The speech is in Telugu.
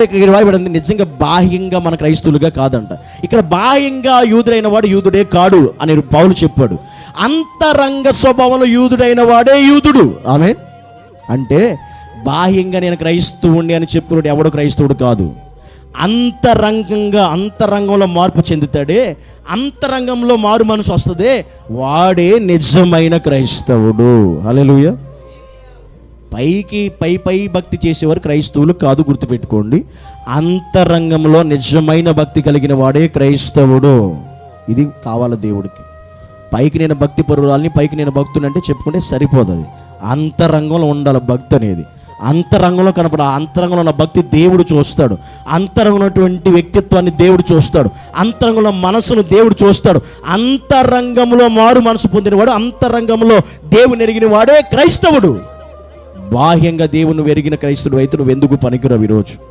రాయబడింది నిజంగా బాహ్యంగా మన క్రైస్తవులుగా కాదంట. ఇక్కడ బాహ్యంగా యూదుడైన వాడు యూదుడే కాడు అని పౌలు చెప్పాడు. అంతరంగ స్వభావంలో యూదుడైన వాడే యూదుడు. ఆమె అంటే బాహ్యంగా నేను క్రైస్తవుణ్ణి అని చెప్పుకున్నాడు ఎవడు క్రైస్తవుడు కాదు. అంతరంగంలో మార్పు చెందుతాడే, అంతరంగంలో మారు మనసు వస్తుందే, వాడే నిజమైన క్రైస్తవుడు. హల్లెలూయా. పై భక్తి చేసేవారు క్రైస్తవులు కాదు, గుర్తుపెట్టుకోండి. అంతరంగంలో నిజమైన భక్తి కలిగిన వాడే క్రైస్తవుడు. ఇది కావాలి దేవుడికి. పైకి నేను భక్తి పరురాలని, పైకి నేను భక్తుని అంటే చెప్పుకుంటే సరిపోదు. అది అంతరంగంలో ఉండాలి భక్తి అనేది. అంతరంగంలో కనపడ అంతరంగంలో ఉన్న భక్తి దేవుడు చూస్తాడు. అంతరంగంలో ఉన్నటువంటి వ్యక్తిత్వాన్ని దేవుడు చూస్తాడు. అంతరంగంలో మనసును దేవుడు చూస్తాడు. అంతరంగంలో మారు మనసు పొందినవాడు, అంతరంగంలో దేవుని ఎరిగిన వాడే క్రైస్తవుడు. బాహ్యంగా దేవుని ఎరిగిన క్రైస్తవుడు అయితే నువ్వు ఎందుకు పనికిరావు ఈరోజు?